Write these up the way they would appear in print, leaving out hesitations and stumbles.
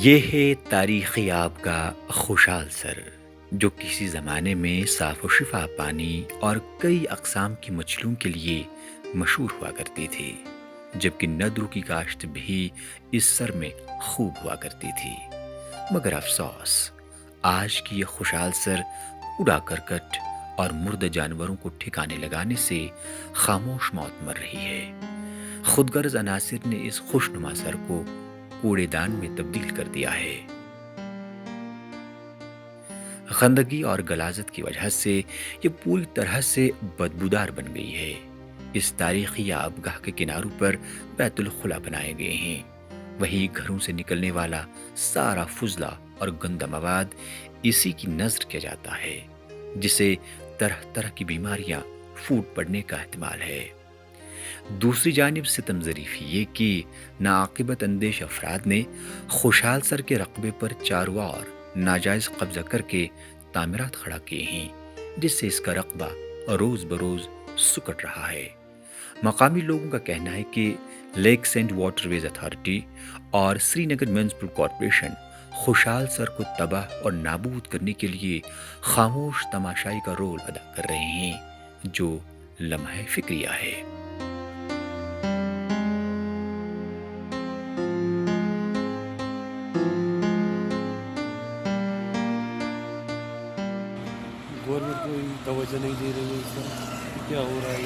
یہ ہے تاریخی آب کا خوشحال سر، جو کسی زمانے میں صاف و شفاف پانی اور کئی اقسام کی مچھلیوں کے لیے مشہور ہوا کرتی تھی، جبکہ ندرو کی کاشت بھی اس سر میں خوب ہوا کرتی تھی۔ مگر افسوس، آج کی یہ خوشحال سر کوڑا کرکٹ اور مردہ جانوروں کو ٹھکانے لگانے سے خاموش موت مر رہی ہے۔ خود غرض عناصر نے اس خوشنما سر کو کوڑے دان میں تبدیل کر دیا ہے۔ گندگی اور غلاظت کی وجہ سے یہ پوری طرح سے بدبودار بن گئی ہے۔ اس تاریخی آبگاہ کے کناروں پر بیت الخلا بنائے گئے ہیں، وہی گھروں سے نکلنے والا سارا فضلہ اور گندا مواد اسی کی نذر کیا جاتا ہے، جسے طرح طرح کی بیماریاں پھوٹ پڑنے کا احتمال ہے۔ دوسری جانب ستم ظریفی یہ کہ ناعاقبت اندیش افراد نے خوشحال سر کے رقبے پر چاروار ناجائز قبضہ کر کے تعمیرات کھڑا کیے ہیں، جس سے اس کا رقبہ روز بروز سکڑ رہا ہے۔ مقامی لوگوں کا کہنا ہے کہ lakes and waterways authority اور سری نگر میونسپل کارپوریشن خوشحال سر کو تباہ اور نابود کرنے کے لیے خاموش تماشائی کا رول ادا کر رہے ہیں، جو لمحہ فکریہ ہے۔ گورنمنٹ کوئی توجہ نہیں دے رہی ہے اس کا، کیا ہو رہا ہے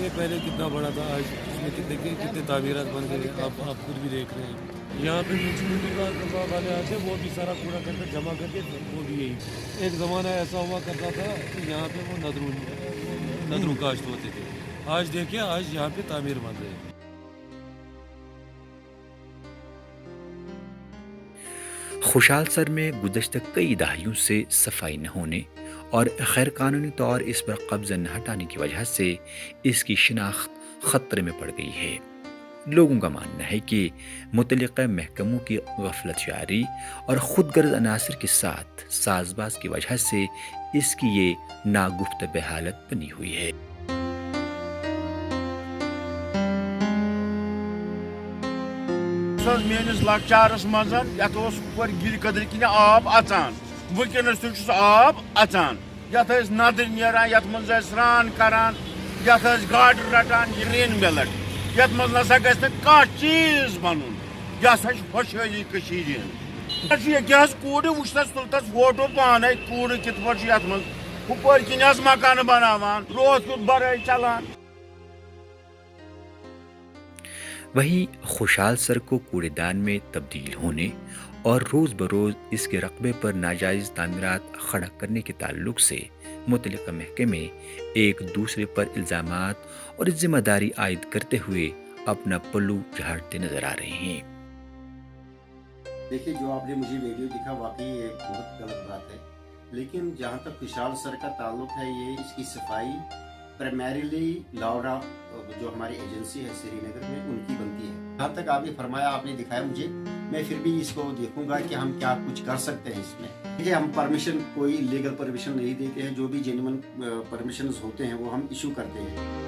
یہ پہلے کتنا بڑا تھا، آج اس میں کتنے تعمیرات بن گئے، آپ خود بھی دیکھ رہے ہیں۔ یہاں پہ میونسپلٹی والے آتے ہیں، وہ بھی سارا کوڑا کرکٹ جمع کر کے وہ بھی یہی ایک زمانہ ایسا ہوا کرتا تھا کہ یہاں پہ وہ ندرو کاشت ہوتے تھے، آج دیکھیں آج یہاں پہ تعمیر بن رہے ہیں۔ خوشحال سر میں گزشتہ کئی دہائیوں سے صفائی نہ ہونے اور غیر قانونی طور اس پر قبضہ نہ ہٹانے کی وجہ سے اس کی شناخت خطرے میں پڑ گئی ہے۔ لوگوں کا ماننا ہے کہ متعلقہ محکموں کی غفلت جاری اور خود غرض عناصر کے ساتھ ساز باز کی وجہ سے اس کی یہ ناگفتہ حالت بنی ہوئی ہے۔ میٲنِس لۄکچارس منٛز یتھ اوس ہُپٲرۍ گِرِ قدرِ کِنۍ آب اژان، وٕنکیٚنس تہِ چھُس آب اژان، یتھ ٲسۍ نَدٕرۍ نیران، یتھ منٛز ٲسۍ سرٛان کران، یتھ ٲسۍ گاڈٕ رٹان، یہِ رین مِلٹ یتھ منٛز نسا گژھِ نہٕ کانٛہہ چیٖز بنُن، یہِ ہسا چھِ خۄشحٲلی کٔشیٖرِ ہٕنٛز۔ ییٚکیٛاہ حظ کوٗرِ وٕچھنس تُل تس فوٹو پانے، کوٗرٕ کِتھ پٲٹھۍ چھُ یتھ منٛز ہُپٲرۍ کِنۍ حظ مکانہٕ بناوان، روز کیُتھ برٲے چلان۔ وہیں خوشحال سر کو کوڑے دان میں تبدیل ہونے اور روز بروز اس کے رقبے پر ناجائز تعمیرات کھڑا کرنے کے تعلق سے متعلقہ محکمے ایک دوسرے پر الزامات اور ذمہ داری عائد کرتے ہوئے اپنا پلو جھاڑتے نظر آ رہے ہیں۔ دیکھیے، جو آپ نے مجھے ویڈیو دکھا واقعی یہ بہت غلط بات ہے، لیکن جہاں تک خوشحال سر کا تعلق ہے، یہ اس کی صفائی پرائمریلی لاورا جو ہماری ایجنسی ہے سری نگر میں ان کی بنتی ہے۔ جہاں تک آپ نے فرمایا، آپ نے دکھایا مجھے، میں پھر بھی اس کو دیکھوں گا کہ ہم کیا کچھ کر سکتے ہیں اس میں۔ دیکھیے، ہم پرمیشن کوئی لیگل پرمیشن نہیں دیتے ہیں، جو بھی جینوئن پرمیشنز ہوتے ہیں وہ ہم ایشو کرتے ہیں۔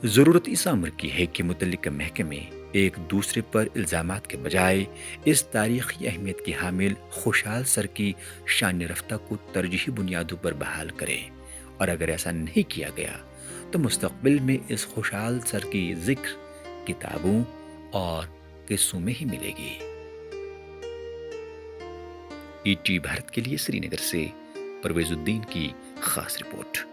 ضرورت اس امر کی ہے کہ متعلقہ محکمے ایک دوسرے پر الزامات کے بجائے اس تاریخی اہمیت کی حامل خوشحال سر کی شان رفتہ کو ترجیحی بنیادوں پر بحال کرے، اور اگر ایسا نہیں کیا گیا تو مستقبل میں اس خوشحال سر کی ذکر کتابوں اور قصوں میں ہی ملے گی۔ ای ٹی بھارت کے لیے سری نگر سے پرویز الدین کی خاص رپورٹ۔